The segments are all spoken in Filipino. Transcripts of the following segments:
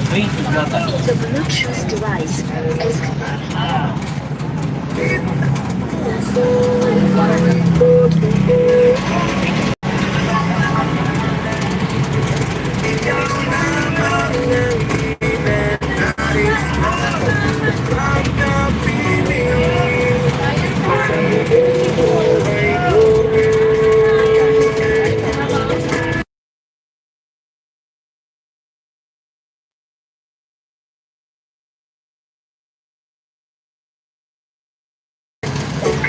The Bluetooth device is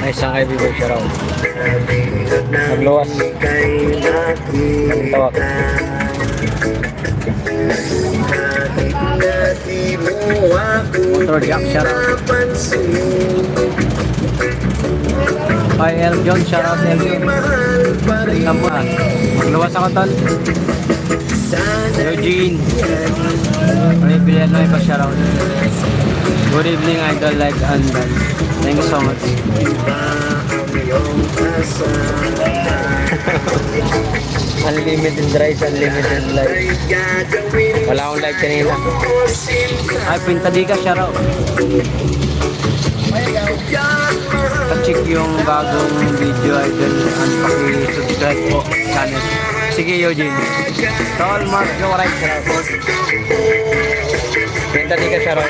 May isang kaibigan siya raw. Nagluwas. Tawag. Motor jack siya raw. Ay, El John, shout out El John. Tampuan. Magluwas ako tol. Eugene. May bilihan na iba shout out. Good evening, idol, like and dance. Thank you so much. Unlimited rice, unlimited life. Wala akong live kanina. Ay, pintadika siya raw. Pa-check yung bagong video, idol, and paki-subscribe po channel. Sige, Eugene. Tol, Mark, yung right siya raw. Pintadika siya raw.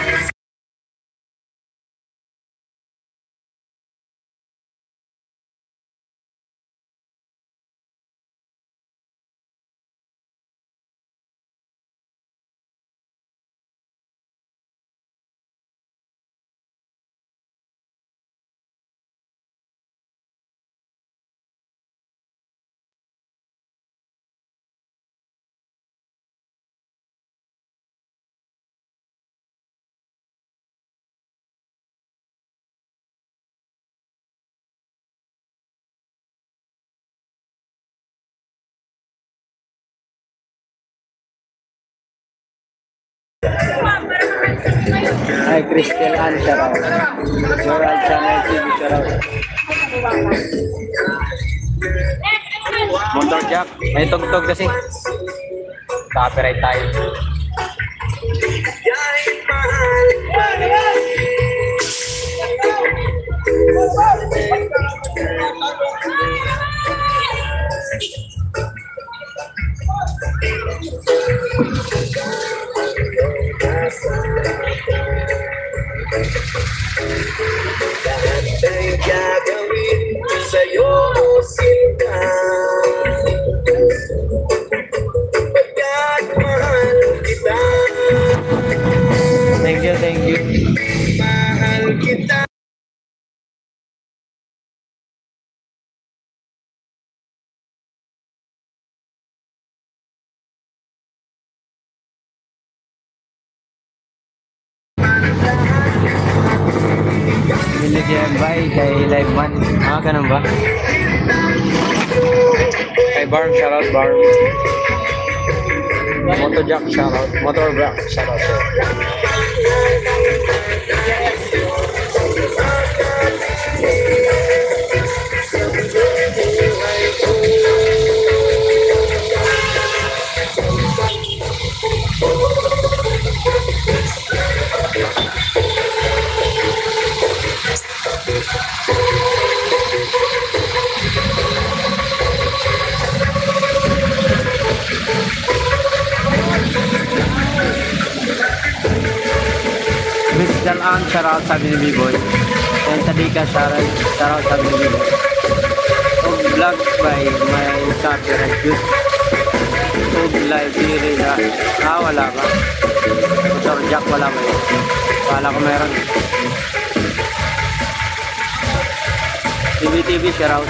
Ay, Crystal Ann siya raw. Gerald Channel TV siya raw. Motor jack. May tugtog kasi. Copyright tayo. Ang gagawin sa'yo sinta pagkat mahal kita. Thank you, thank you. Mahal kita. Binigyan ba kay Live Man? Ah, ganun ba? Kay Barm, shoutout Barm. Motor Jack, shoutout. Motor Jack, shoutout. Crystal Ann, shoutout sabi ni B-Boy. And Tadika, shoutout sabi ni B-Boy. Og vlog by may copyright good. Og live series wala ba? Motor Jack, wala ba yun? Wala ko meron. TV, shoutout.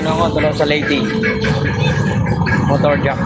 ano ako, tulong sa Leyte. Motor jack.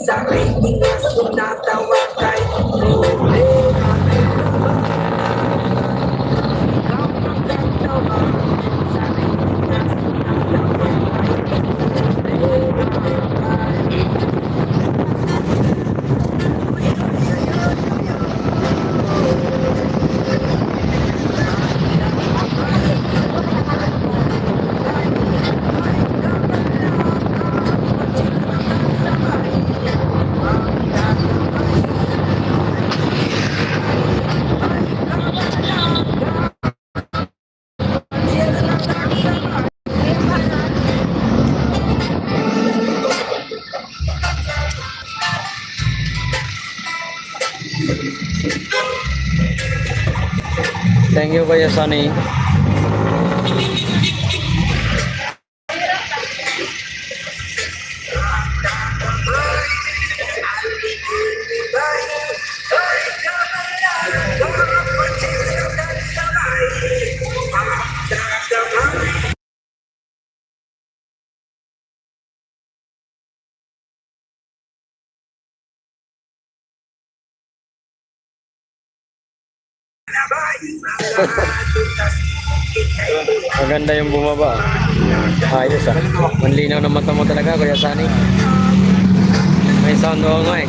Sa rating na sunatawa kay problema. Ikaw magkatawa sa rating na sunatawa kay problema. Thank you, Kuya Sunny. Maganda yung bumaba. Ayos ah. Manlinaw na mata mo talaga, Kuya Sunny. May sound mo nga eh.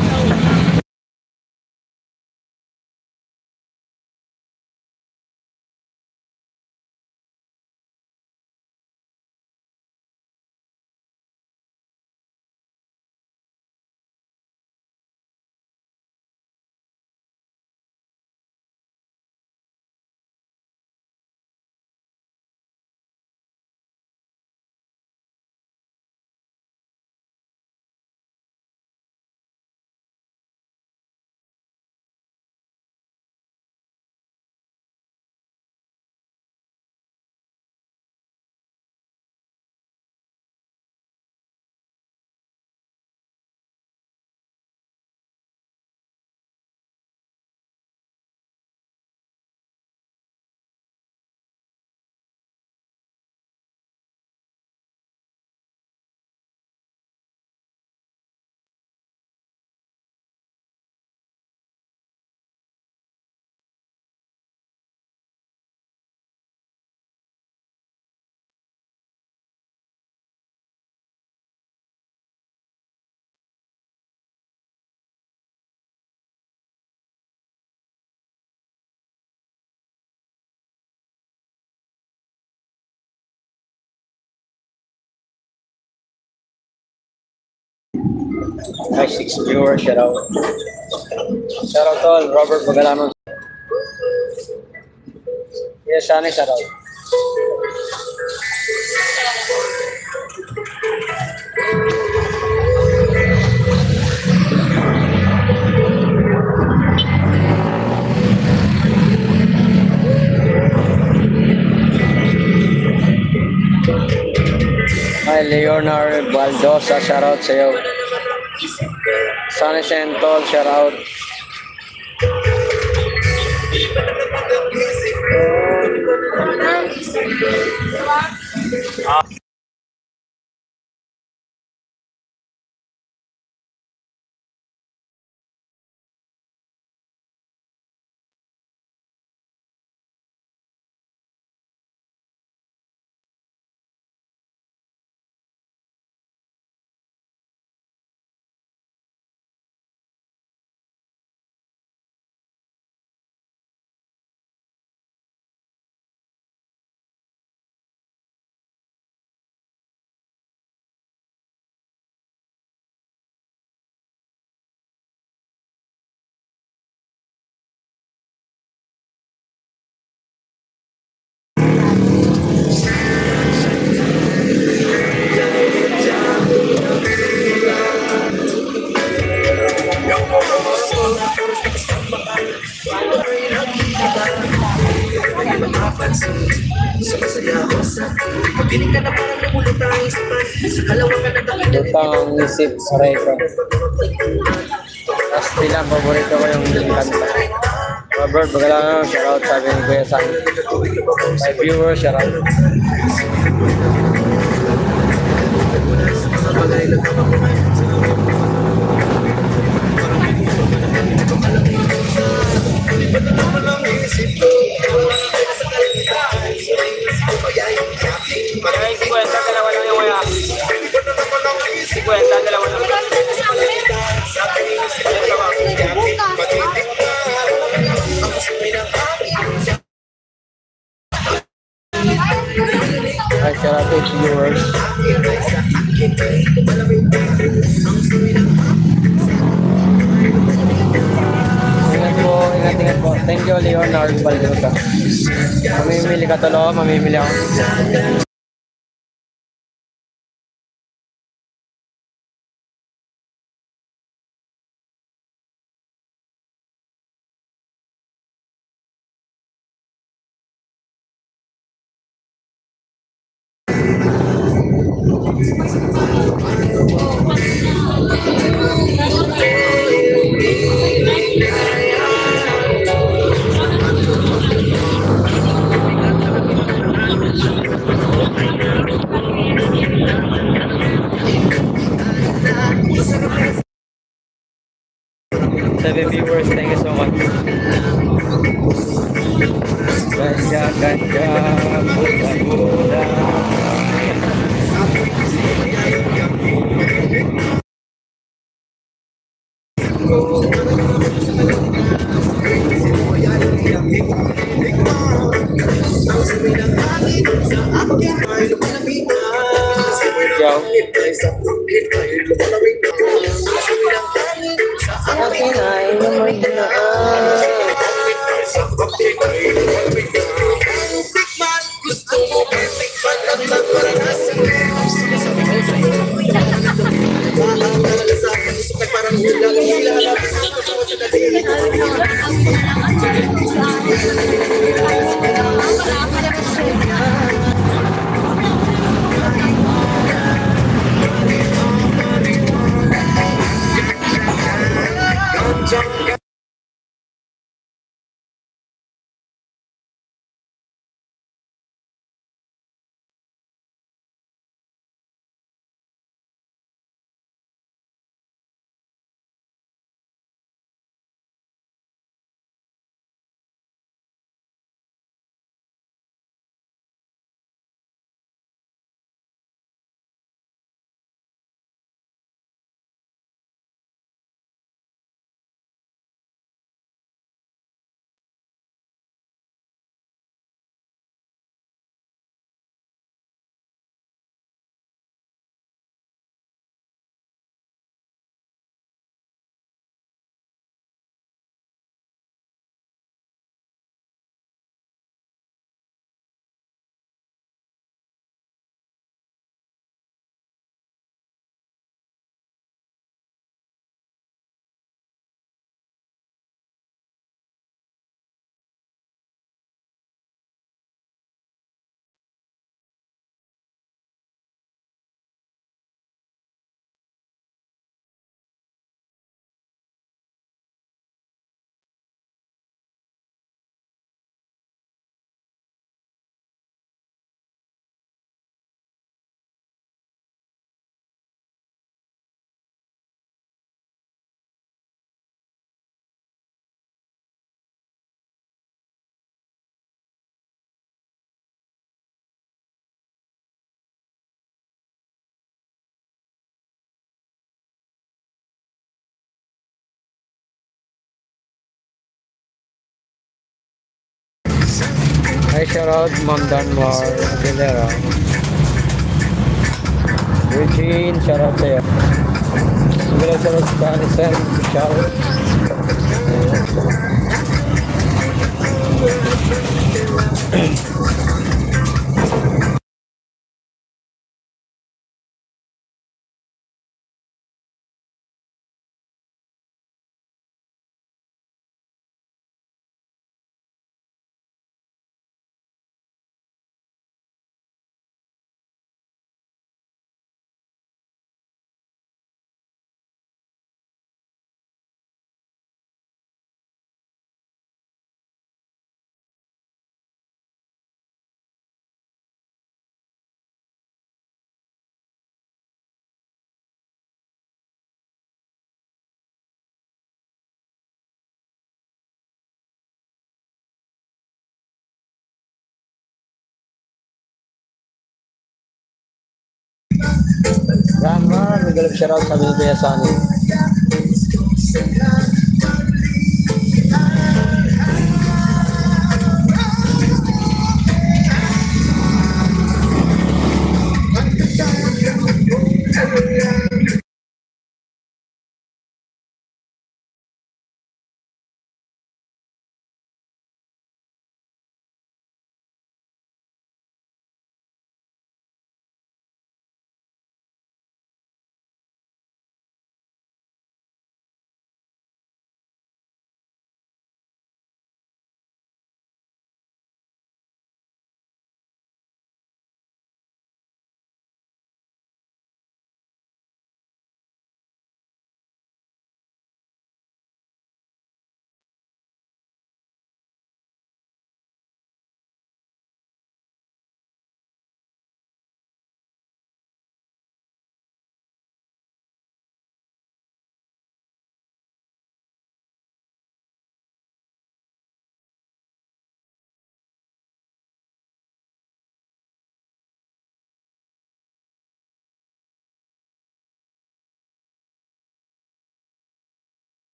May 6 viewers, shout out. Shout out tol, Robert Bagalanon. Yes, sana shout out. Hi, Leonard Baldosa, shout out sa'yo. Sunny Sentol, shout out. Sumasaya ako sa pagpiling ka na parang namulot tayong sapat. Sa kalawa ka na takay na Lutang ang isip sa record. Tapos bilang paborito ko yung kanta. Robert Bagalanon, shout out sabi ni Kuya San. My viewers, shout out. bagay na kapakuhan. Lipat na naman ang isip ko. Sa kalimitan, sa isip ko kaya yung aking Ay, 50, dalawa lang yung wala. lipat na naman ang isip 50, dalawa lang. sa aking isip ko kaya yung aking pag-ibig na. Ang gusto ng aking Ay, shout out to viewers. Ingat po. Thank you, Leonard Baldosa. Mamimili ka tulo, mamimili ako. Seven viewers, thank you so much. Ganja, ganja, muda, muda. Yo. Akin ay naman dinaan. Gusto mo tikman ang nagparanasan ko. Sinasabi ko sa'yo, maaalala sa akin, gusto ka parang hula, hila, sa dali. Hi, shoutout Ma'am Danmar Aguilera. Eugene, shoutout sa'yo. Siguro shoutout sa Anison, shoutout. Danmar, nagalap shoutout sa mga Kuya Sunny.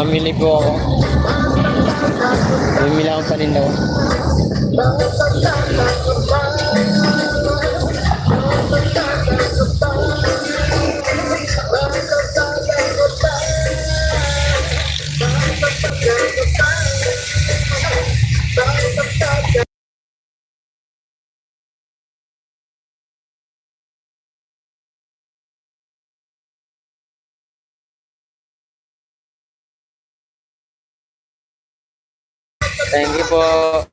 Mamili po ako. Mamili akong panindaw. Thank you po.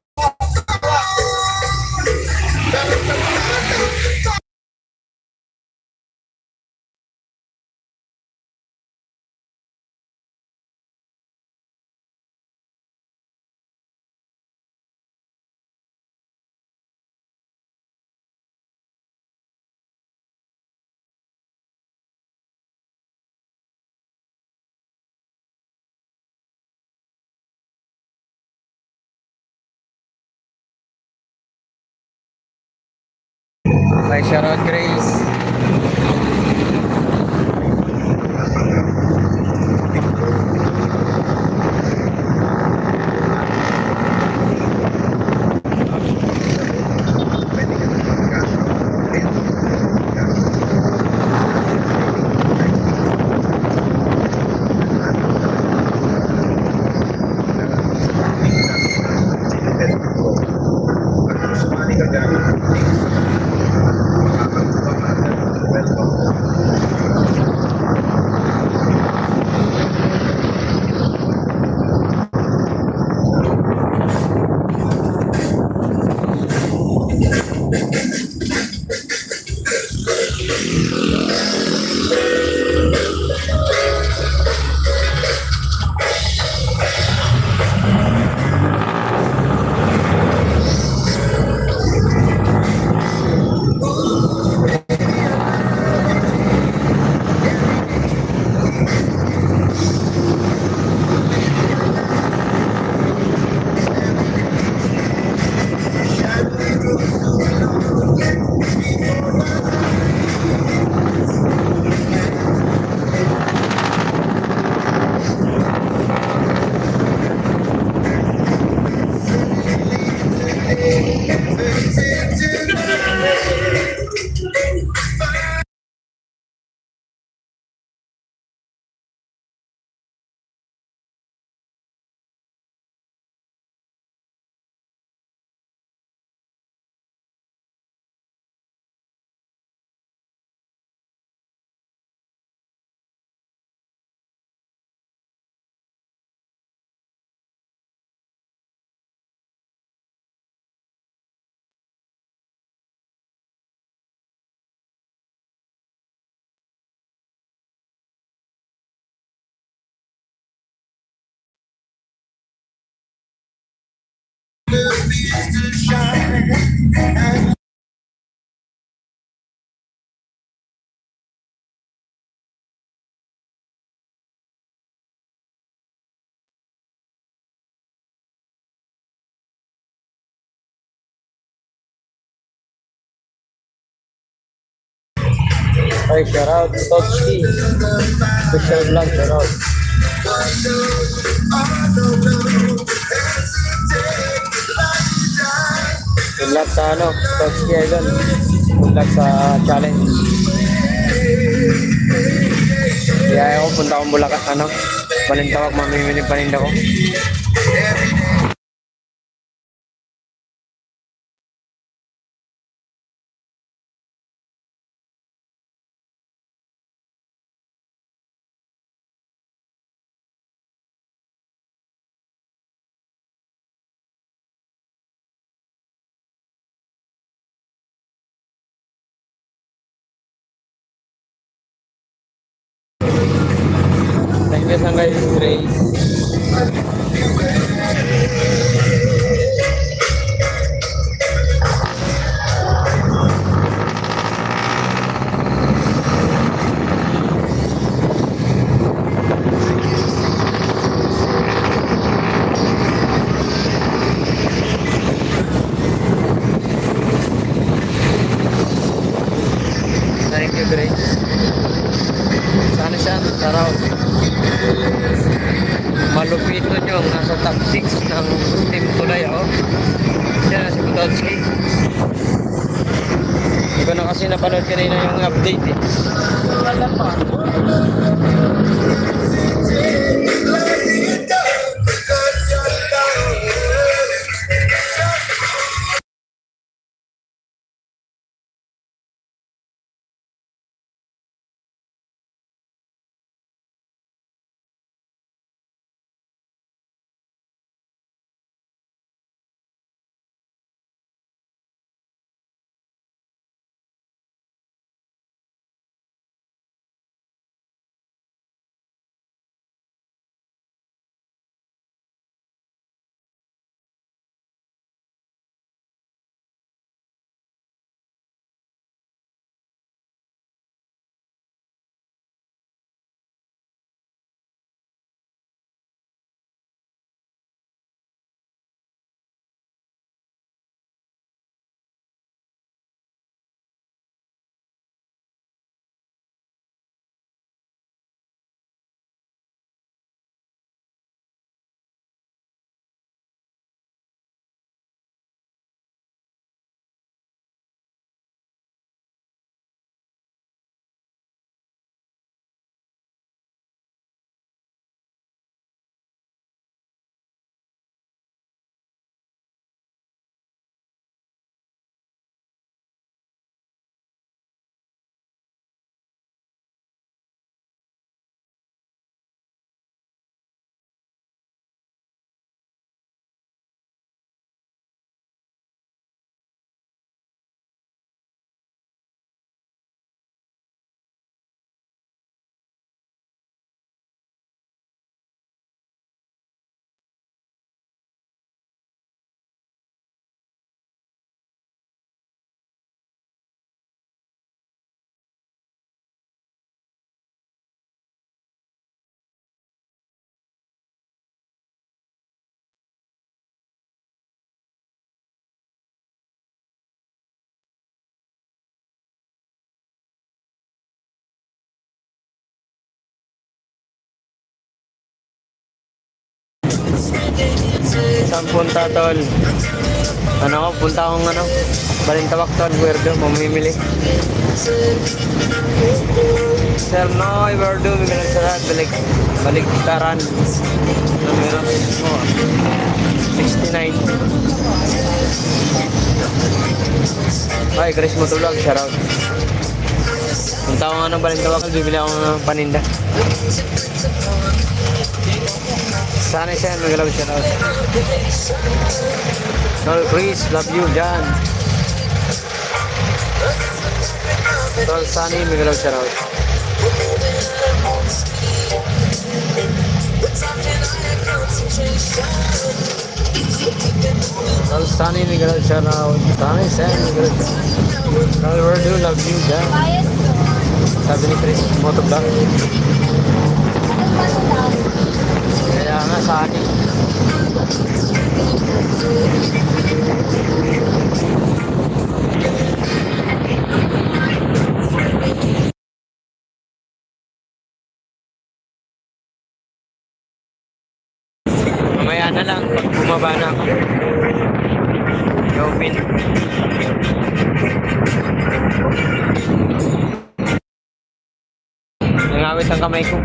Okay, shoutout Grace. Pag sumali ka gamit ng links, makakatuwa ka agad ng welcome. Okay, shoutout Totski. Special vlog, shoutout. Good luck sa ano, Totski Idol. Good luck sa challenge. Kaya ako punta akong Bulacan, ano, Balintawak, mamimili paninda ko. Thank you sa guys, Grace. Thank you, Grace. Sana siya, saraw. Malupito nyo, nasa top 6 ng Team Tulay ako. Yan na si Butowski. Hindi ko na kasi napanood kanina yung update eh. Wala pa. Saan punta, tol? Ano ko, punta akong Balintawak, tol. Weirdo, mamimili. Sir Noy, Weirdo, Miguel Sarat, Baliktaran. Numero 69. Ay, Chris Motulog, shoutout. Punta ako Balintawak, bibili ako ng paninda. Sana siya, Miguel shoutout. Tol Chris, love you, Jan. Tol Sunny, Miguel shoutout. Tol Sunny, Miguel shoutout. Sunny, Sam, Miguel shoutout. Tol Wordo, love you, Jan. Sabi ni Chris, motovlog. Kaya nga, Sunny. Mamaya na lang pag bumaba na ako. Open. Nangawit ang kamay ko.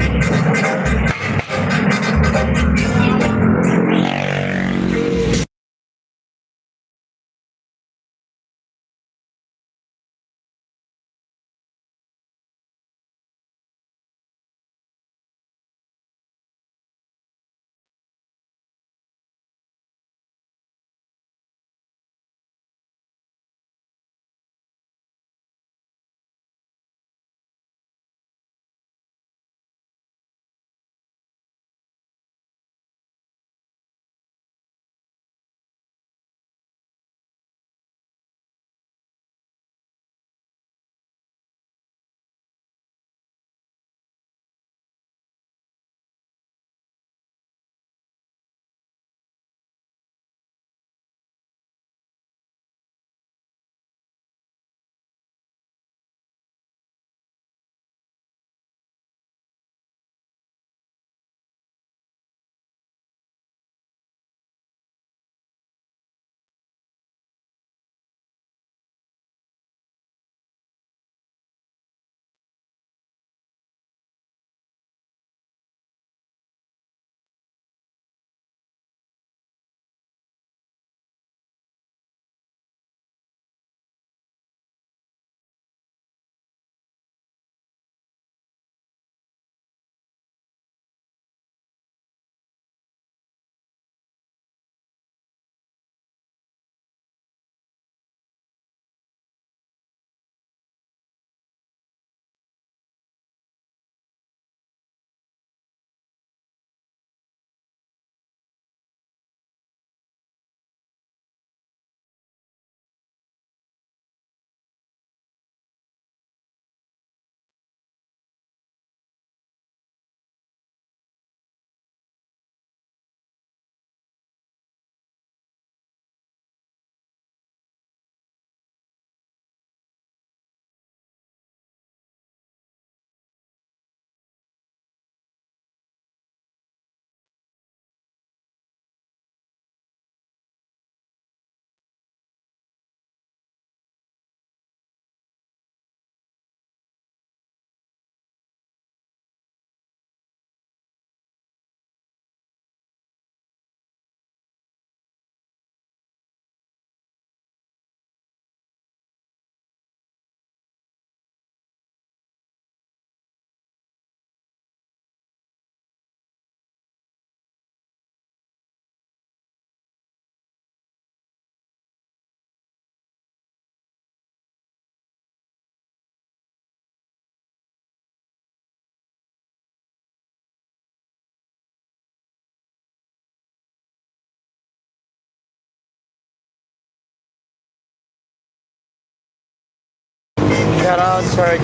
Shout out, Serge.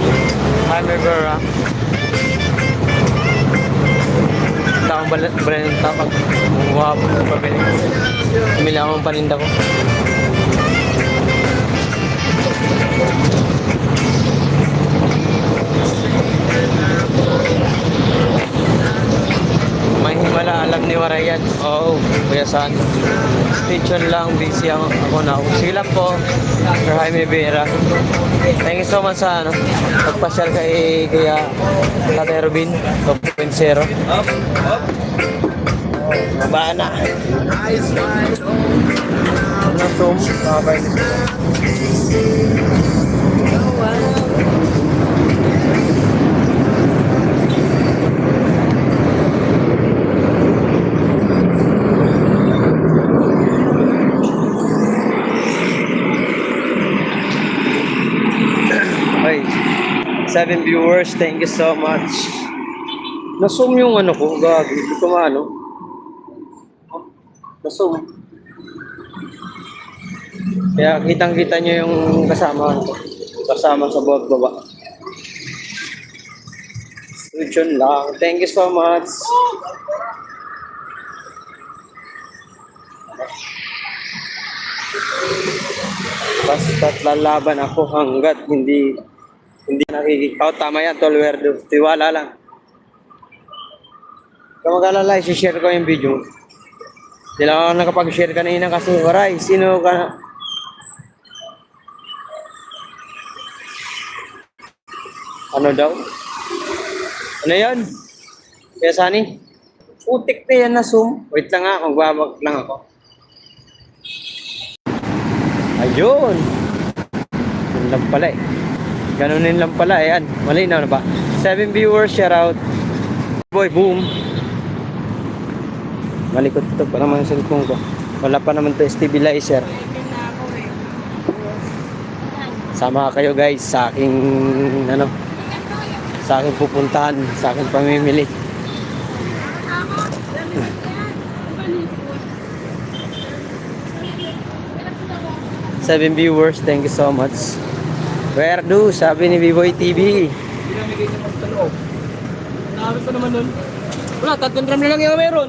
Hi, Megara. Taong balin ng tapag. Wapo ng pabili. Pumili ako ng paninda ko. May himala alam ni Warayan. Oo, Kuya San. Stay tuned lang, busy ako na. Sige lang po, Sir Jaime Vera. Thank you so much sa pagpasyal kay Kuya Tatay Robin 2.0. Mabaan na. Zoom, babay. Ay, 7 viewers, thank you so much. Na-zoom yung ko, gagi. Hindi ko maano. Na-zoom. Kaya kitang-kita nyo yung kasama ko. Kasama sa baba. Switch on lang. Thank you so much. Basta't lalaban ako hanggat hindi nakikita. Oh, tama yan, Tolwerdo. Tiwala lang. Kung mag-alala, i-share ko yung video. Hindi lang ako nakapag-share kanina kasi waray, sino ka? Ano daw? Ano yan? Kaya Sani? Putik na yan na zoom. Wait lang nga, magbabag lang ako. Ayun! Yun lang pala eh. Ganunin lang pala, ayan. Malinaw na ba? 7 viewers, shout out. Boy, boom. Malikot ito pa naman yung cellphone ko. Wala pa naman ito stabilizer. Sama kayo guys sa aking sa aking pupuntahan, sa aking pamimili. Seven viewers, thank you so much. Where do? Sabi ni B-Boy TV. Pinamigay sa pagtanong. Nakakit pa naman nun. Wala, 3 drum na lang yung meron.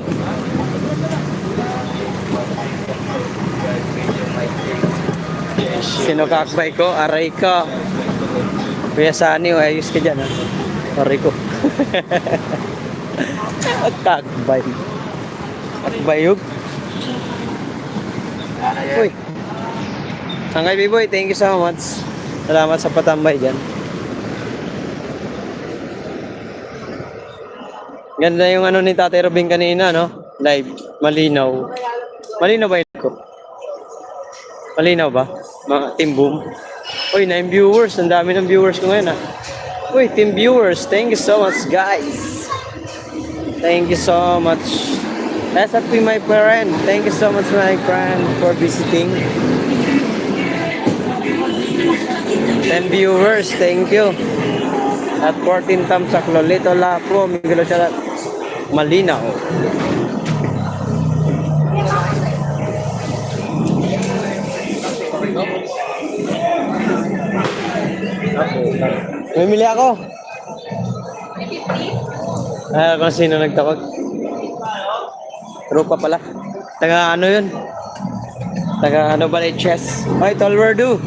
Sino kakbay ko? Aray ka. Kuya Sani, ayos ka dyan ha. Aray ko. At kakbay. Kakbayog. Uy. Sangay B-Boy, thank you so much. Salamat sa patambay dyan. Ganda yung ni Tatay Robin kanina, no? Live. Malinaw. Malinaw ba yun ko? Malinaw ba? Mga team boom. Uy, 9 viewers. Ang dami ng viewers ko ngayon, ha? Uy, team viewers. Thank you so much, guys. Thank you so much. SFP, my friend. Thank you so much, my friend, for visiting. 10 viewers. Thank you. At 14 thumbs up. Lolito Lapo. Miguel Ochalat. Malinaw. Mamili ako. Kung sino nagtawag. Tropa pala. Taga ano yun? Taga ano ba chess? Ay, Tolwerdo.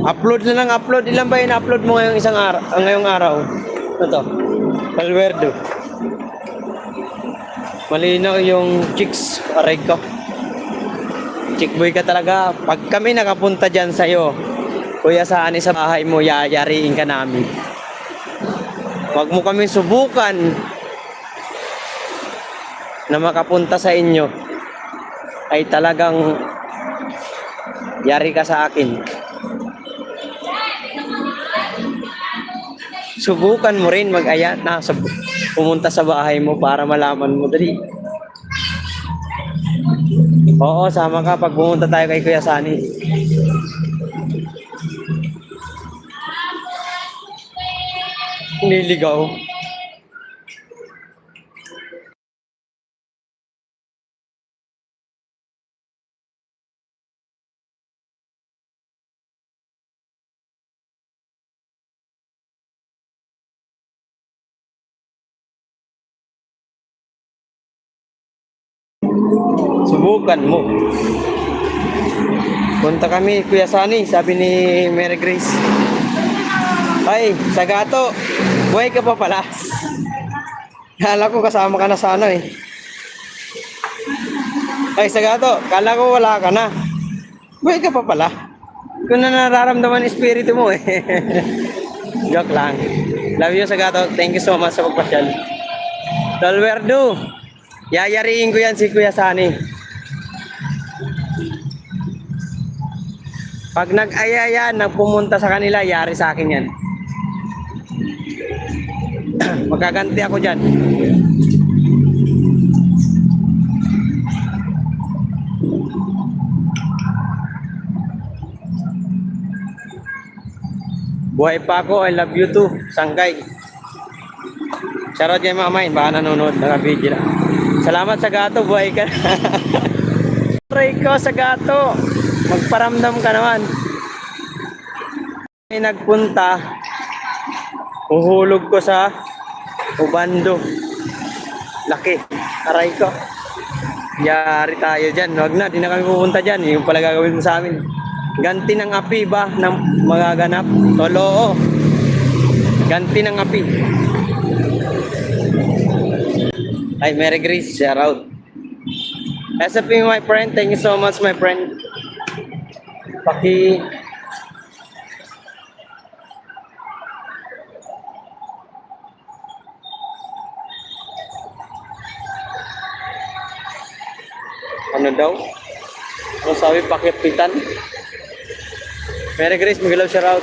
Upload na lang, upload. Ilan ba in-upload mo ngayong ngayong araw? Ano to? Tolwerdo. Malinaw yung chicks. Aray ko. Chick boy ka talaga. Pag kami nakapunta dyan sa'yo, Kuya Sani, sa bahay mo, yayariin ka namin. Huwag mo kami subukan na makapunta sa inyo. Ay talagang yari ka sa akin. Subukan mo rin mag-aya na pumunta sa bahay mo para malaman mo dali. Oo, sama ka pag pumunta tayo kay Kuya Sani. Niligaw. Subukan mo. Punta kami, Kuya Sani, sabi ni Mary Grace. Ay, Sagato, buhay ka pa pala. Kala ko kasama ka na sa ano eh. Ay, Sagato, kala ko wala ka na. Buhay ka pa pala. Kung na nararamdaman yung espiritu mo eh. Joke lang. Love you, Sagato. Thank you so much sa pagpasyal. Tolwerdo, yayariin ko yan si Kuya Sani. Pag nag-aya yan, nagpumunta sa kanila, yari sa akin yan. Magkaganti ako dyan. Buhay pa ako, I love you too. Sangkay. Shoutout kay Mamain, baka nanonood, naka-video na. Salamat sa gato, buhay ka na. Try ko sa gato. Magparamdam ka naman. May nagpunta, uhulog ko sa Ubando. Laki. Aray ko. Yari tayo dyan. Huwag na, di na kami pupunta dyan. Yung pala gagawin mo sa amin. Ganti ng api ba ng magaganap? Toloo. Ganti ng api. Ay, Merry Grace. Shout out. SFP, my friend. Thank you so much, my friend. Ano daw? Ano sabi? Pakipitan? Merry Grace, Miguel, shout out.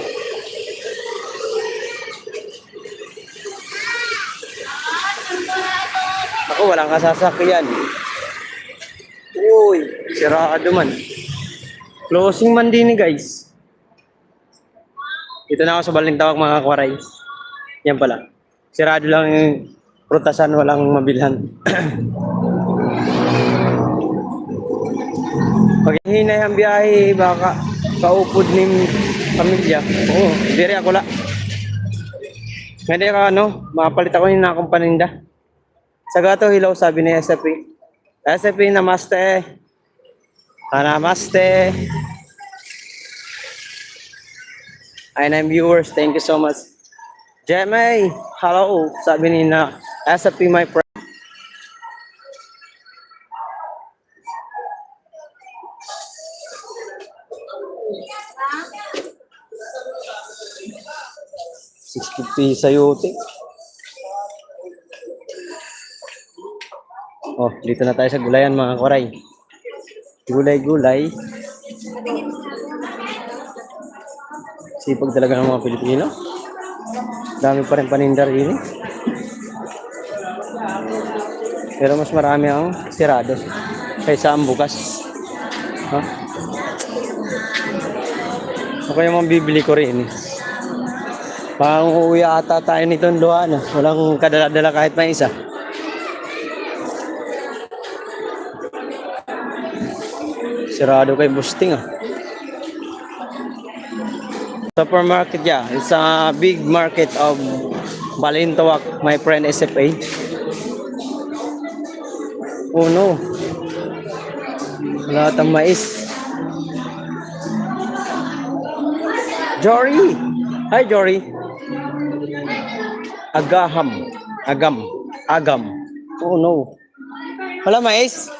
Ako, walang kasasakyan. Uy, sirado man. Closing man din guys. Dito na ako sa Balintawak mga kwaray. Yan pala. Sirado lang yung prutasan, walang mabilhan. Pag hinay ang biyahe, baka kaupod ni pamilya. Oo, dire ako la. Hindi ka makapalit ako yung nakong paninda. Sa gato, hello, sabi ni SFP. SFP, namaste. Namaste. And I'm viewers, thank you so much. Jemay, hello, sabi ni na SFP, my friend. $6.50 sa yote. Oh, dito na tayo sa gulayan mga koray. Gulay-gulay. Sipag talaga ng mga Pilipino. Dami pa rin paninda rin. Pero mas marami ang sirado kaysa ang bukas. Huh? Ako yung mga bibili ko rin. Pang uuwi ata tayo nitong luha na. Walang kadala-dala kahit may isa. Sirado kay Busting ah. Supermarket, yeah. It's a big market of Balintawak, my friend SFA. Oh no. Wala tang mais. Jory! Hi Jory! Agam. Oh no. Wala mais?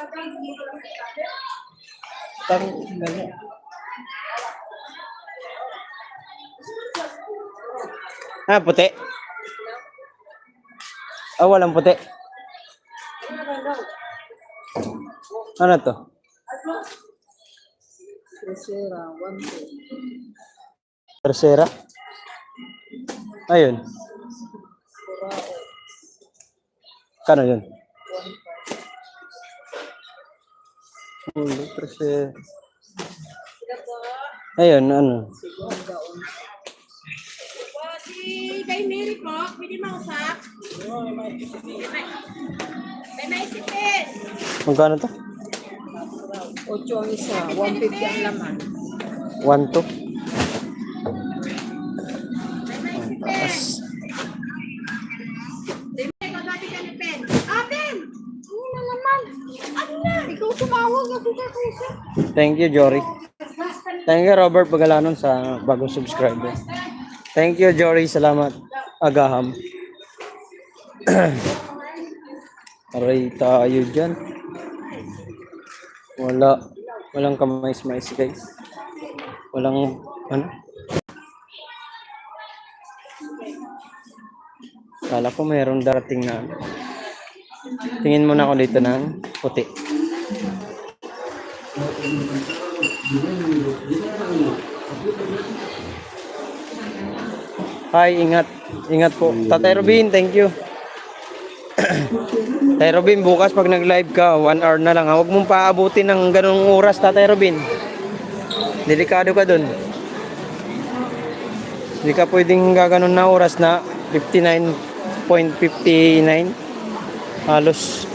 Ah, puti. Ah, walang puti. Ano to? Tercera. Ayun. Kano yun? Tercera. Ayun, ano? Si kay Mary po, pwede mausap? May maisipin. Magkano to? 8 ang isa, 150 ang laman. 1 to. Taas. Sabi ka ni Pen. Pen! Ano na naman? Ano na? Ikaw tumawag, ako kakusap. Thank you, Jory. Thank you, Robert Bagalanon, sa bagong subscriber. Thank you, Jory. Salamat. Agaham. Aray tayo dyan. Walang kamais-mais guys. Walang ano. Kala ko mayroong darating na ano. Tingin muna ako dito ng puti. Hi, ingat. Ingat po. Tatay Robin, thank you. Tatay Robin, bukas pag nag-live ka, 1 hour na lang. Huwag mong paabutin ng ganung oras, Tatay Robin. Delikado ka dun. Hindi ka pwedeng gaganon na oras na 59.59. Halos.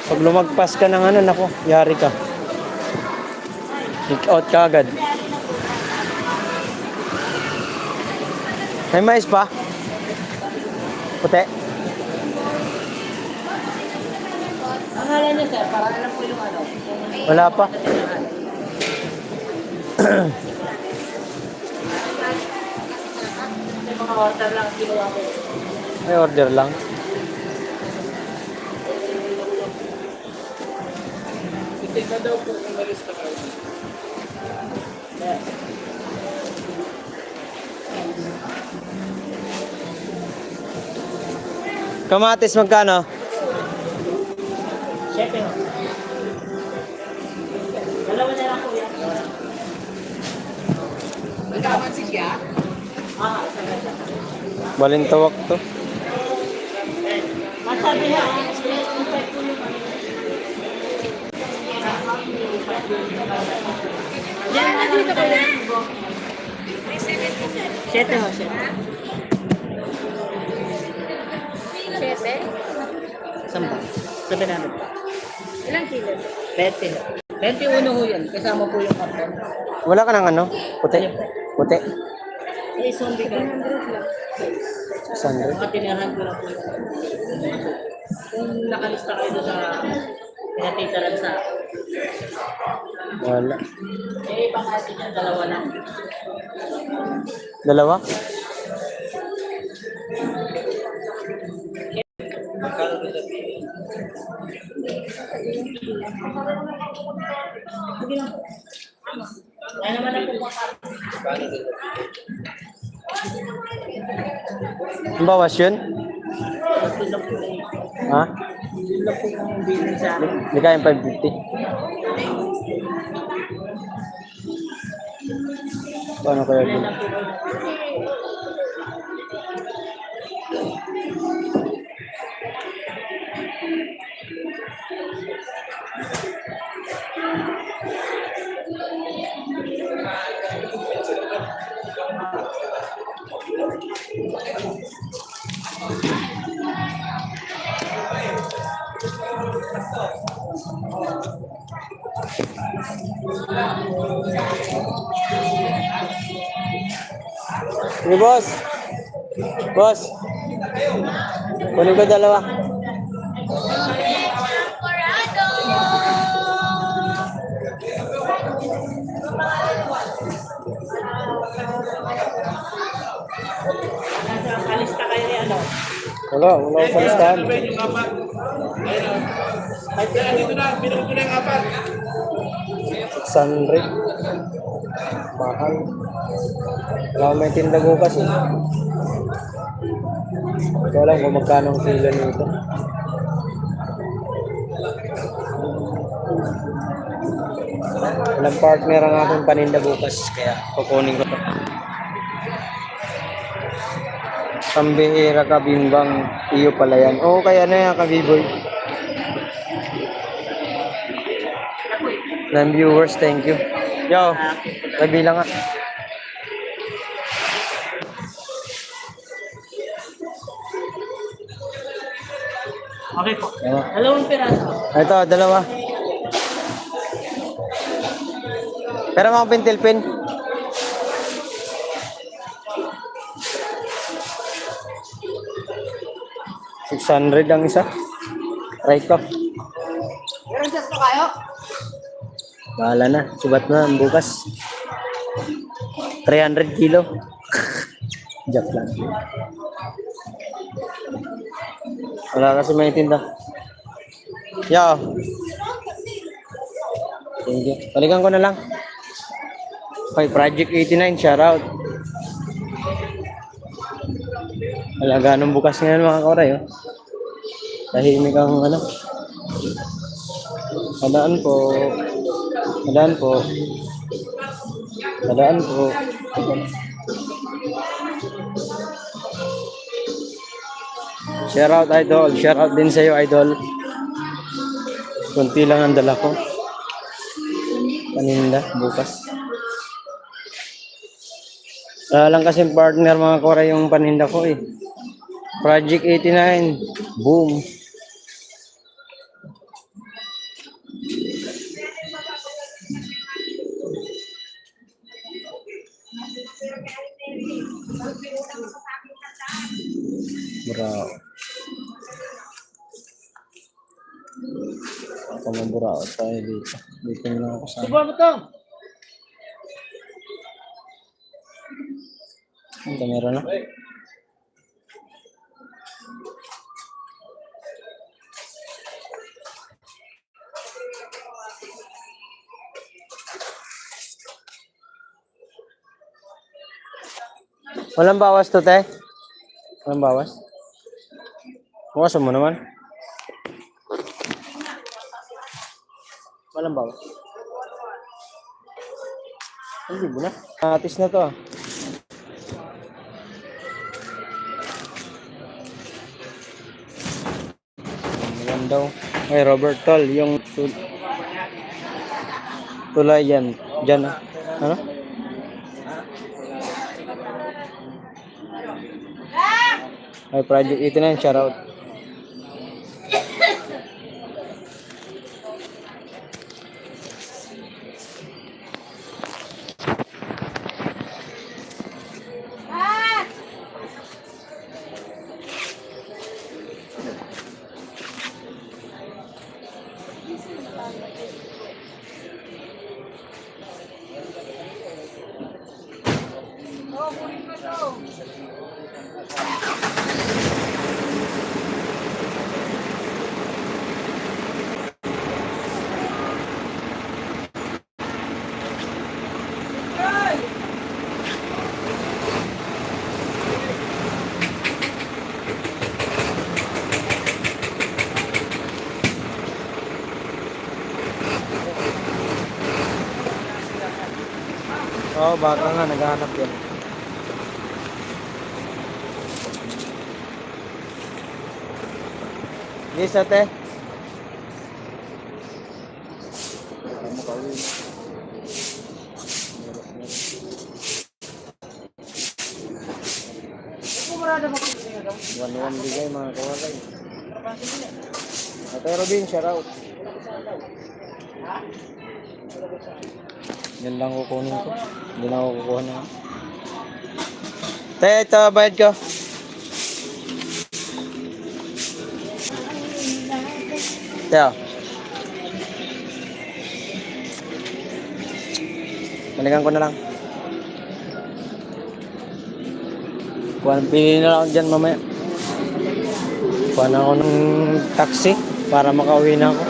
Pag lumagpas ka ng ano, nako, yari ka. Kick out ka agad. May mais pa? Puti? Pangalan niya sir, para alam ko yung ano. Wala pa. May mga order lang ginawa ko. May order lang. Itik na daw po yung malista kayo. Kamatis magkano? Siyempre ho. Dalawa na lang po yan. Magkaman si siya? Sagad. Balintawak to. Masabi na, expect ko yung ano. Diyan na dito ko yan. Siyete ho, siyete. Siyete? Samba. 700. Ilang kilo? 20 ho. 21 ho yan. Kasama po yung karton. Wala ka ng ano? Puti? Puti? Eh, zombie ka. 600. Mga tinirahan ko lang po. Kung nakalista kayo doon sa pinatitaran sa Wala. eh, ibang atin yan, dalawa lang. Dalawa? Kaya naman ang pupunta. Ang bawas yun? Tulog po eh. Ha? Tulog po yung bilin sa akin. Hindi kayang 550. Paano kaya Ilan yun? lang po. Sige, boss. Boss. Kunin ko dalawa. Nasa kalista kayo ni ano. Wala ko sa listahan. Yung apat. Ayun. Kaya dito na, binuko ko na yung apat. 600. Mahal. Wala akong may tinda bukas eh. Hindi ko alam kung magkano ang kilo nito. Walang partner ang aking paninda bukas, kaya kukunin ko to. Pambihira ka, bimbang iyo pala yan. Oo, kaya na yan, kabiboy. 9 viewers, thank you. Yo, nabilang nga. Okay po. Ano? Dalawang piraso. Ito, dalawa. Pero mga pentilpin. $600 ang isa. Try ko. Meron just pa kayo? Bahala na. Subat na ang bukas. 300 kilo. Joke lang. Wala kasi may tinda. Yo. Sige. Balikan ko na lang. Okay, Project 89, shoutout. Alaga nung bukas ngayon mga koray, oh. Tahimik ang ano. Padaan po. Padaan po. Padaan po. Shoutout idol. Shoutout din sa iyo idol. Kunti lang ang dala ko. Paninda bukas. Lang kasi partner mga koray yung paninda ko eh. Project 89. Boom. Burao. Ako ng burao tayo dito. Dito na lang ako sa... Subuhan mo to. Ito meron na. Walang bawas to, te. Walang bawas. Bawasan mo naman. Walang bawas. Hindi mo na. Atis na to. Ayan daw. Ay, Robert Toll. Yung tulay yan. Diyan. Ano? Ay, Project 89, shoutout. Oo, baka nga, naghahanap yan. Yes, ate. One bigay mga kawalay. Ate Robin, shoutout. Yan lang kukunin ko. Hindi na ako kukuha na. Te, ito, bayad ko. Te, balikan ko na lang. Pili na lang dyan mamaya. Kuha na ako ng taxi para makauwi na ako.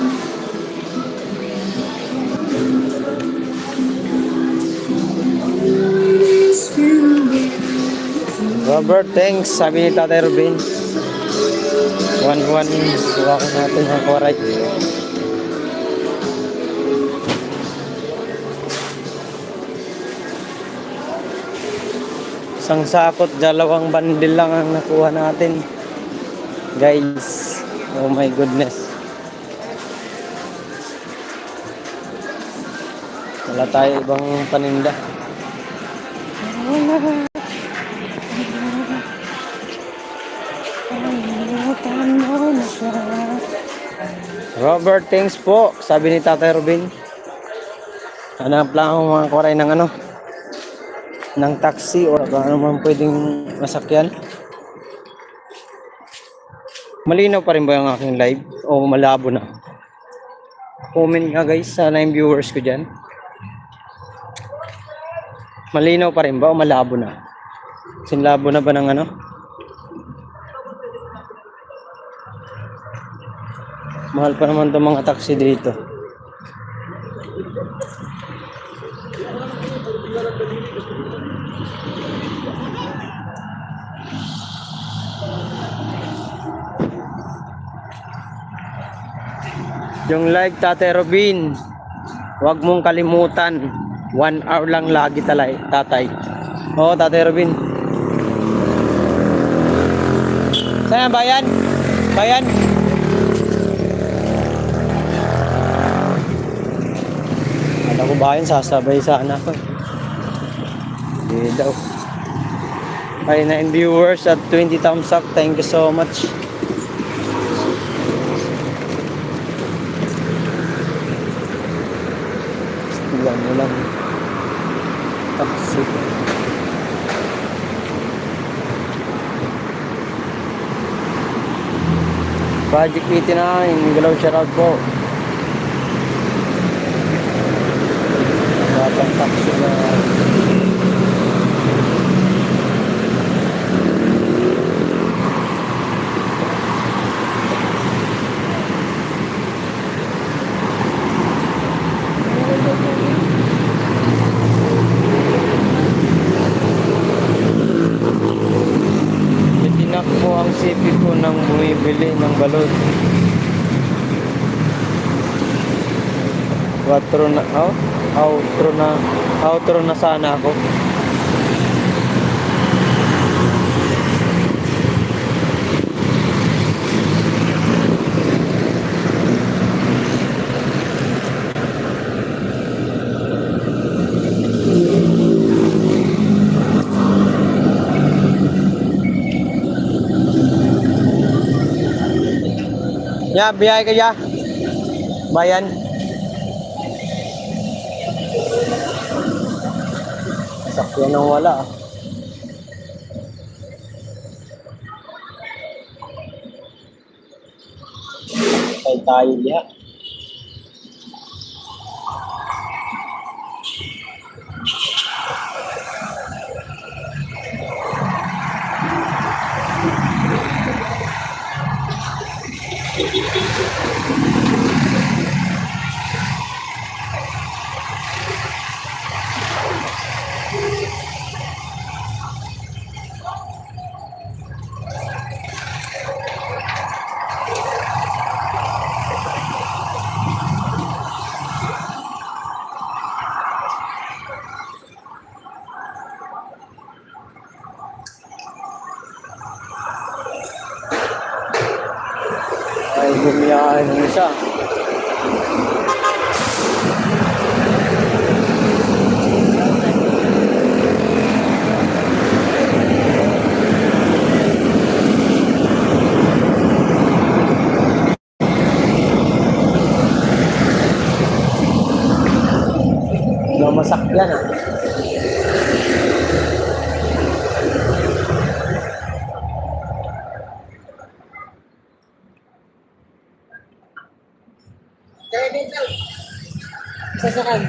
Robert, thanks. Sabi ni Tatay Rubin. 1-1. Kuha ko natin ang koray. Isang sakot, dalawang bandil lang ang nakuha natin. Guys, oh my goodness. Wala tayo ibang paninda. Robert, thanks po. Sabi ni Tatay Rubin. Hanap lang ako mga koray ng ano, ng taxi o ano man pwedeng masakyan. Malinaw pa rin ba yung aking live o malabo na? Comment nga guys sa 9 viewers ko dyan. Malinaw pa rin ba o malabo na? Sinlabo na ba ng ano? Mahal pa naman itong mga taxi dito. Yung like, Tatay Robin, huwag mong kalimutan. 1 hour lang lagi tatay. Oo, Tatay Robin. Saan ang bayan? Bayan? Alam ko bayan, sasabay sana ako. Hindi daw. Ay, 9 viewers at 20 thumbs up. Thank you so much. Ulan. Taxi. Project 89, galaw shoutout po. Batang taxi na. Itinakbo ang sipi ko nang bumibili ng balot. 4 na, outro na sana ako. Ya, biyay ka ya. Bayan. Sakyan nang wala. Tayo diha. Ay, bumiyahin ng isa. Wala masakyan ah. Sasakay.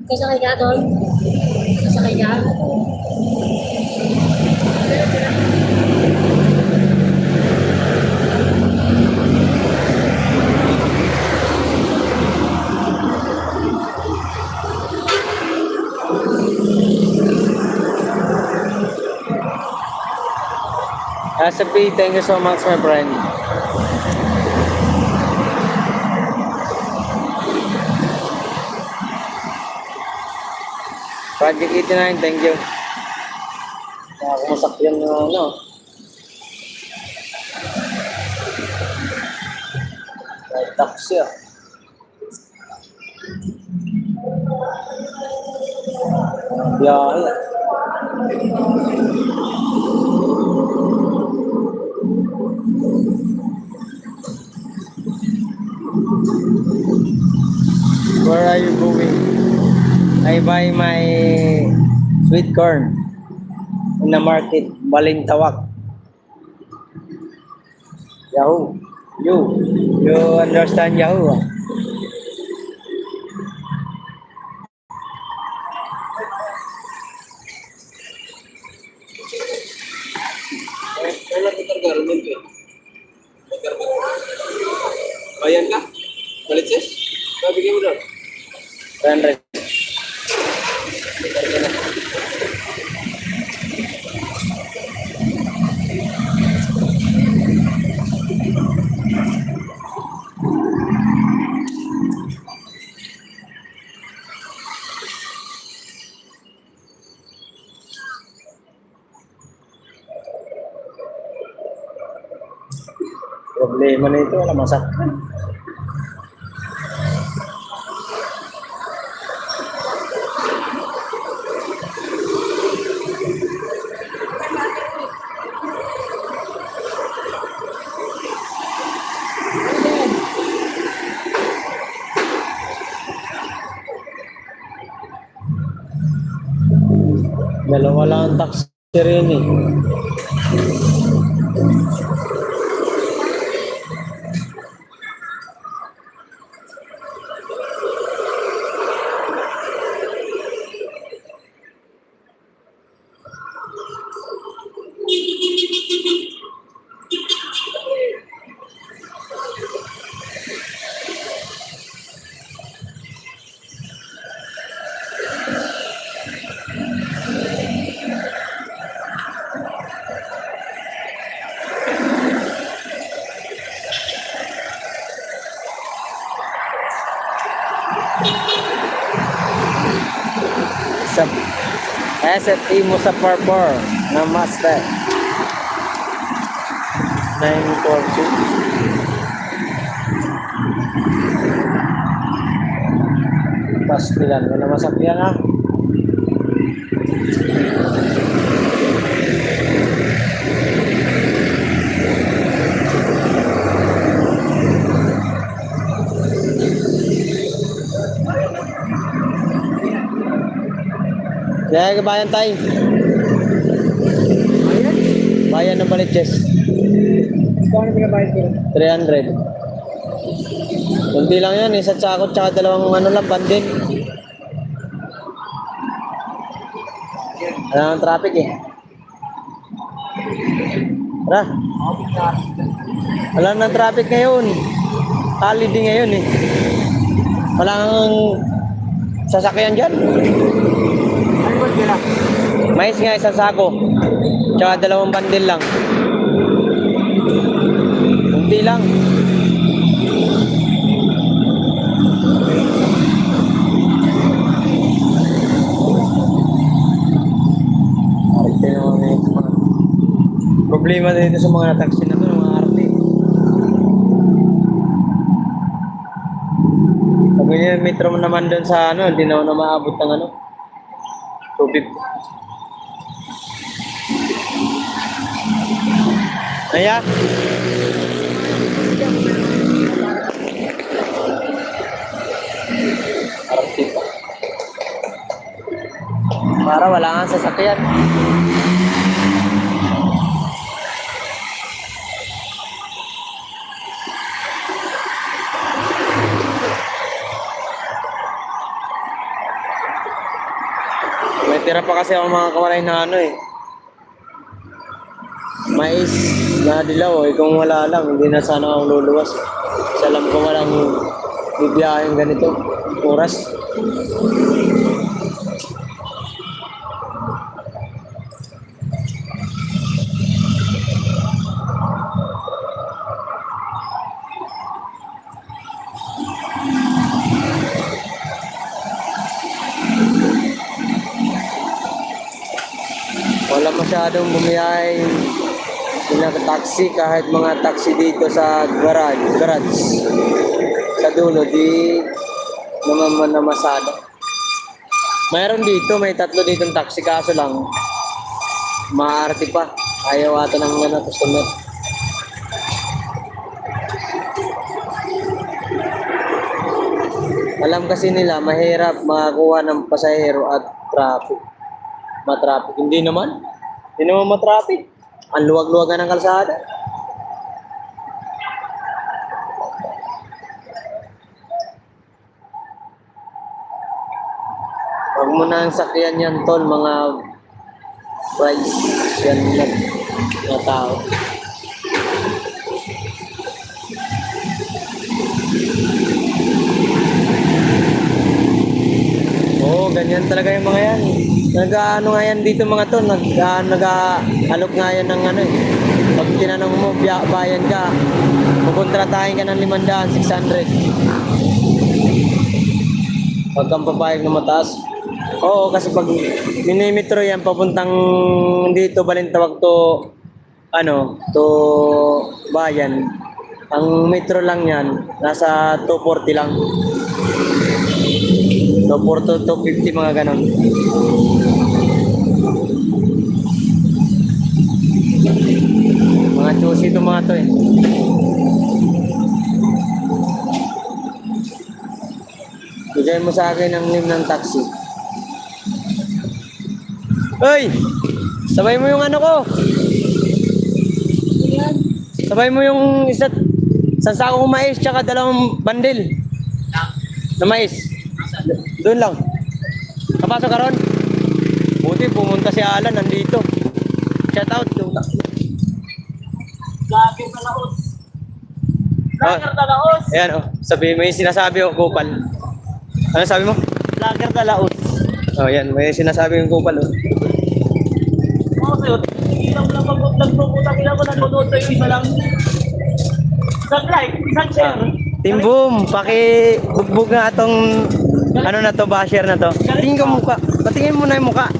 Sasakay ka doon? Sasakay ka? Asapi, thank you so much, my friend. Project 89, thank you. Kumasakyan yung ano. May taxi ah. Biyahe ah. Where are you going? I buy my sweet corn in the market, Balintawak. Yahoo. You understand Yahoo? Ah? Wala ko targa, rin yun. Bayan ka? Balit sis? Babigyan mo doon. 300. Problema na ito, wala masakit. Dalawa lang ang taxi rin eh. Sa SFT mo sa Parpor na Master 942 pastilan, wala masakyan ha. Kaya bayan tayo. Bayan ng Baliches. Kung ano pinabayad ko? 300. Kunti lang yan, isa't sakot tsaka dalawang ano lang, bandin. Alam ang traffic eh. Tara. Wala nang traffic ngayon. Holiday ngayon eh. Walang sasakyan dyan. Mais nga isang sako. Tsaka dalawang bandil lang. Kunti lang. Arte naman na ito. Problema dito sa mga taxi na ito, mga arte. Pag yung metro mo naman doon sa ano, hindi na maabot ng ano. 250. Aya? Arte pa. Para wala nga sasakyan. May tira pa kasi ako mga kawalay na ano eh. Mais na dilaw eh. Kung wala lang, hindi na sana ako luluwas. Kasi alam ko walang bibiyahin ganito. Oras. Wala masyadong bumiyahe taxi kahit mga taxi dito sa garage sa dulo di naman namasada. Mayroon dito, may 3 ditong taxi kaso lang maarte pa, ayaw ata ng ano, customer. Alam kasi nila mahirap makakuha ng pasahero at matraffic. Hindi naman matraffic. Ang luwag-luwagan ng kalsada. Huwag mo na ang sakyan yan, tol, mga price yan na tao. Oo, ganyan talaga yung mga yan. Nag-ano nga yan dito mga to, nag-alok nga yan ng ano eh. Pag tinanong mo, bayan ka, pupuntratahin ka ng 500, 600. Pag kang papayag na mataas. Oo, kasi pag minimetro yan, papuntang dito, Balintawak to, ano, to bayan. Ang metro lang yan, nasa 240 lang. 240 to 250 mga ganon. Mga choosy to mga to eh. Bigay mo sa akin ang name ng taxi. Hoy! Sabay mo yung ano ko. Sabay mo yung isang sako kong mais tsaka 2 bandil na mais. Doon lang. Kapasok ka ron? Buti pumunta si Alan nandito. Shout out. Lager na laos. Lager na laos. Ayan oh. Sabi may sinasabi oh, Kupal. Ano sabi mo? Lager na laos. Oh, yan. May sinasabi yung Kupal oh. Oo, sa'yo. Ilang lang mag-vlog mo. Putang ina mo, nanonood sa'yo isa lang. Isang like, isang share. Team Boom, pakibugbog nga atong ano na to, basher na to. Tingin ko mukha. Patingin mo na yung mukha.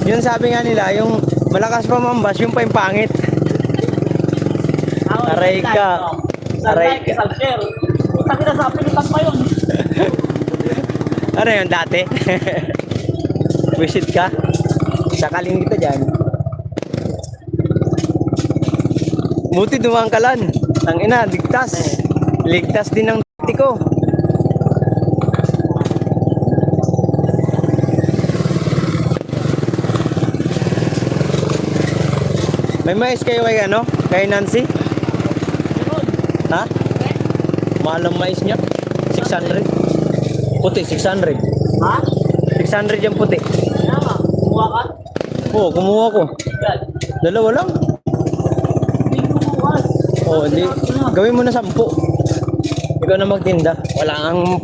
Yun sabi nga nila, yung malakas pa mambas, yung pa yung pangit. Aray ka. Aray ka. Isang share. Putang ina sa pilitan pa yun. Ano yun dati? Visit ka? Sakaling kita dyan. Buti dumaan ka lan. Tangina, ligtas. Ligtas din ng dati ko. May mais kayo kay ano? Kay Nancy? Ha? Mahal ang mais niya? 600? Puti, 600. Ha? 600 yung puti. Kaya nga, kumuha ka? Oo, kumuha ko. Yan. 2 lang. Hindi kumuha. Oo, hindi. Gawin mo na 10. Ikaw na magtinda. Wala kang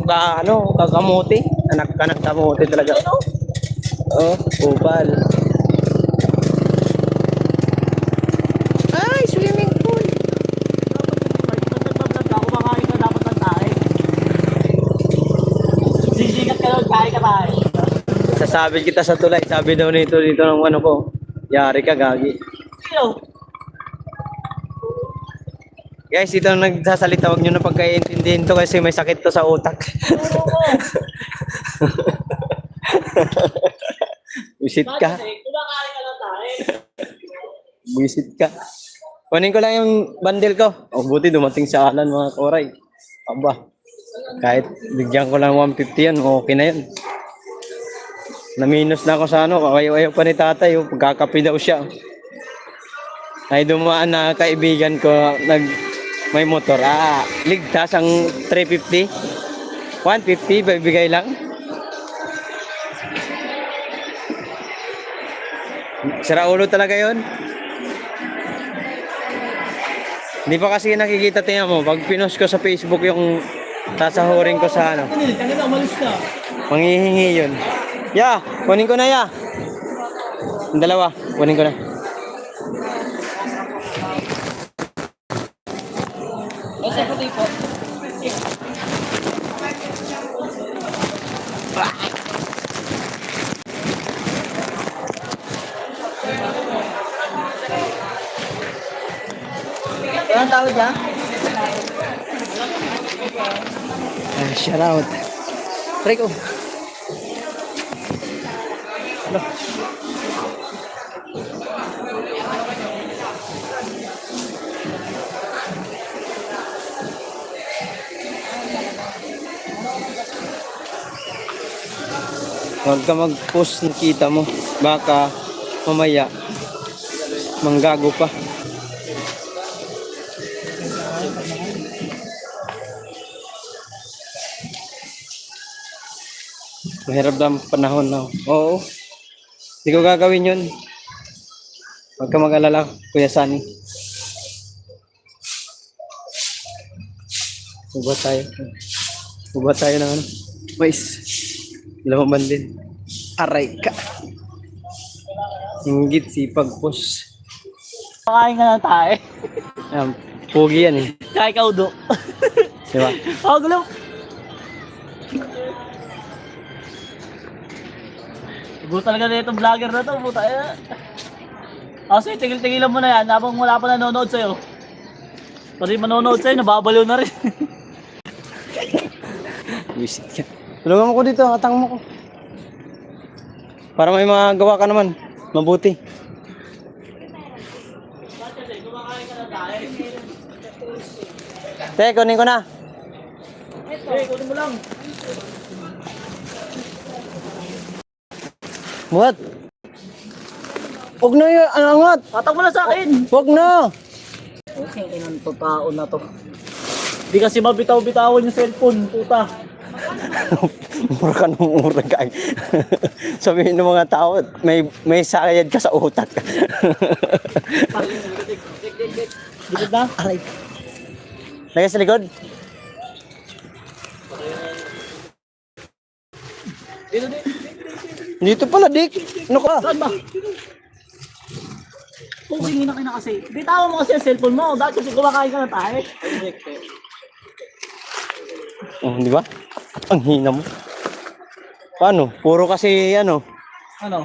kakamuti. Anak ka ng kamuti talaga. Oo, Kupal. Ay, swimming pool. Pag nagbablog ka, kumakain ka dapat ng tayo. Sisikat ka daw, kain ka tayo. Sasabi kita sa tulay. Sabi daw dito ng ano ko. Yari ka, gagi. Sino? Guys, ito ang nagsasalita. Huwag nyo na pagkaintindihin to kasi may sakit to sa utak. Oo. Visit ka. Bakit? Kumakain ka ng tayo. Visit ka. Kunin ko lang yung bundle ko. O buti dumating sa Alan mga koray. Aba. Kahit bigyan ko lang 150 yan, okay na yun. Na-minus na ako sa ano. Kakayaw-ayaw pa ni tatay. Pagkakapi daw siya. Ay dumaan na kaibigan ko may motor. Ligtas ang 350. 150 bibigay lang. Sira ulo talaga yon. Hindi pa kasi nakikita, tingnan mo. Pag pinost ko sa Facebook yung sasahurin ko sa ano. Kanina, umalis na. Manghihingi yun. Ya, kunin ko na ya. Ang 2, kunin ko na. Basta puti po. Anong tawag dyan? Shout out. Rico. Ano? Huwag ka mag-post ng kita mo. Baka mamaya manggago pa. Mahirap na ang panahon na. Oo. Hindi ko gagawin yun. Huwag ka mag-alala, Kuya Sunny. Ubat tayo. Ubat tayo ng ano. Mais. Lamaman din. Aray ka. Inggit sipag pos. Pakain ka na tayo. Ayan, pogi yan eh. Kaya ikaw do. Diba? Oh, gulo. Gulo talaga na itong vlogger na to. Puta eh. Sige, tigil-tigilan mo na yan habang wala pa nanonood sa'yo. Pati manonood sa'yo, nababaliw na rin. Visit ka. Tulungan mo ko dito, atang mo ko. Para may magawa ka naman. Mabuti. Te, kunin ko na. Kunin mo lang. Muhat. Huwag na yun, angat. Patag mo na sa akin. Huwag na. Okay, inang to tao na to. Di kasi mabitaw-bitawan yung cellphone, puta. Mura ka ng mura ka. Sabihin ng mga tao, may sayad ka sa utak. Dikit na? Aray. Lagay sa likod. Dito pala, Dick. Ano ka? Saan ba? Pusingin na ka na kasi. Bitawan mo kasi ang cellphone mo. Dahil kasi kumakain ka na tayo. Oh, di ba? Ang hina mo. Paano? Puro kasi ano. Ano?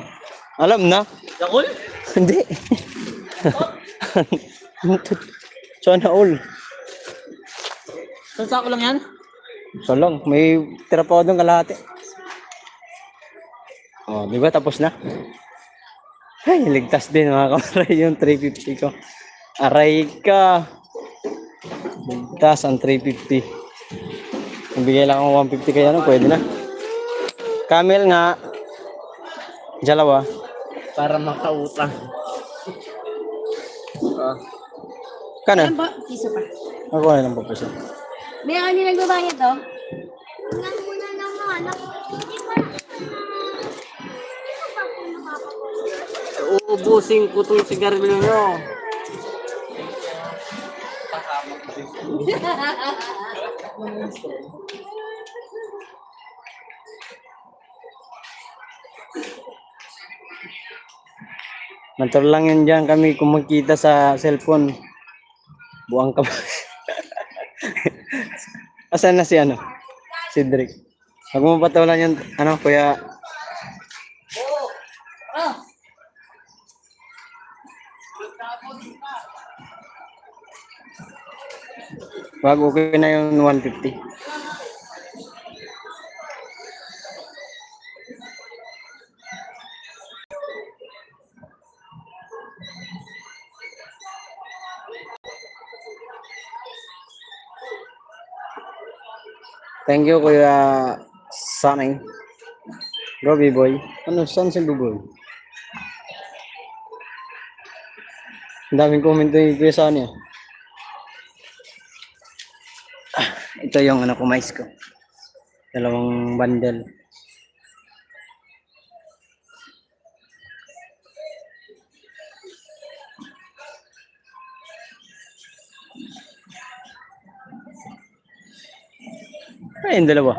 Alam na. Yakul? Hindi. Sana all. Saan sako lang yan? So lang, may tira pa ako doon kalahati. Oh, di ba tapos na? Ay, ligtas din mga kamaray yung 350 ko. Aray ka. Ligtas ang 350. Ibigay lang ako 150 kaya no, pwede na. Camel nga. Dalawa. Para makautang. Kana? Ano ba? Piso pa. Ako na lang papusin. Meron yung nagbabayad to? Tingnan muna naman. Hindi pa. Uubusin ko itong sigarilyo nyo. Natural lang yan dyan kami kung magkita sa cellphone. Buang ka ba? Asan na si ano? Si Drake. Huwag mo patawalan yung ano, kuya. Wag, okay na yung 150. Thank you, Kuya Sanay. Go, B-boy. Ano, saan si B-boy? Ang daming komento yung Kuya Sanay. Ito yung ano, mais ko. Dalawang bundle. Ay, yung dalawa.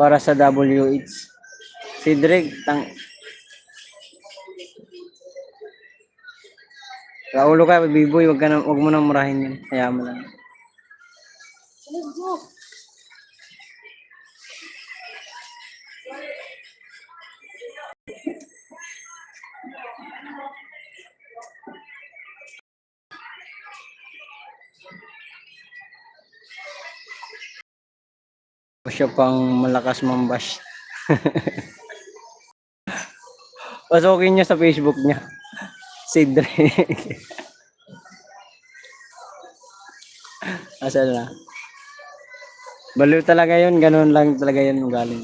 Para sa WH. Si Drake, Raulo ka, B-boy, wag mo nang murahin yan. Kaya mo lang. O siya pang malakas mambash. Pasukin niya sa Facebook niya. Si Drake. Asal na. Baliw talaga yun. Ganun lang talaga yun yung galing.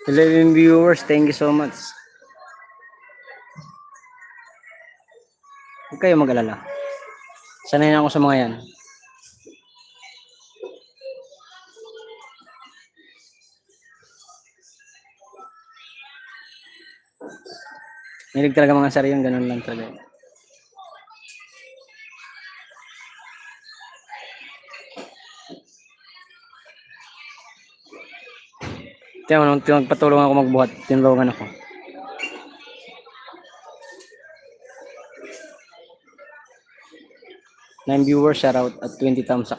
Eleven viewers, thank you so much. Huwag kayo mag-alala. Sanay na ako sa mga yan. Nilig talaga mga sari yung ganun lang talaga. Tiyan mo, nung pinagpatulungan ako magbuhat, tinulungan ako. Nine viewers, shout out at 20 thumbs up.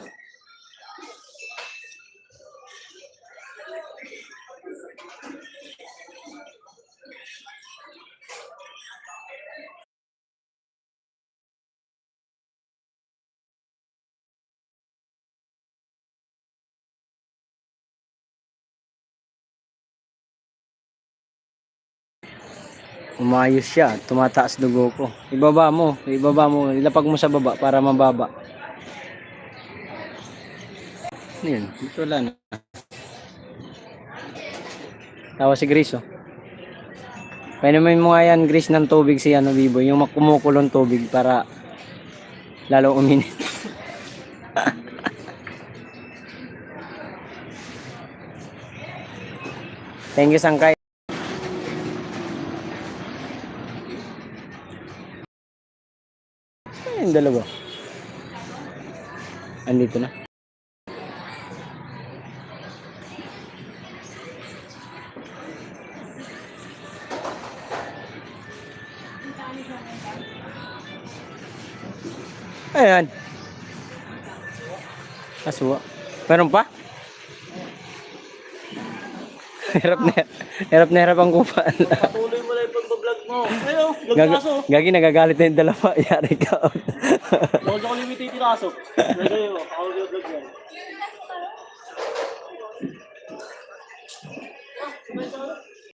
Umayos siya, tumataas dugo ko. Ibaba mo, ilapag mo sa baba para mababa. Yun, ito wala na. Tawa si Grace, oh. Painumin mo nga yan, Grace, ng tubig si ano, Biboy, yung kumukulong tubig para lalo uminit. Thank you, Sangkay. Yung dalawa. Andito na. Ayan. Aswa. Meron pa? Hirap ang kupaan. Patuloy mo lang yung pag-vlog mo. Ayo, vlog kaso. Gagi, nagagalit na yung dalawa. Yari ka. Huwag ako limited yung kaso. Ako vlog yan.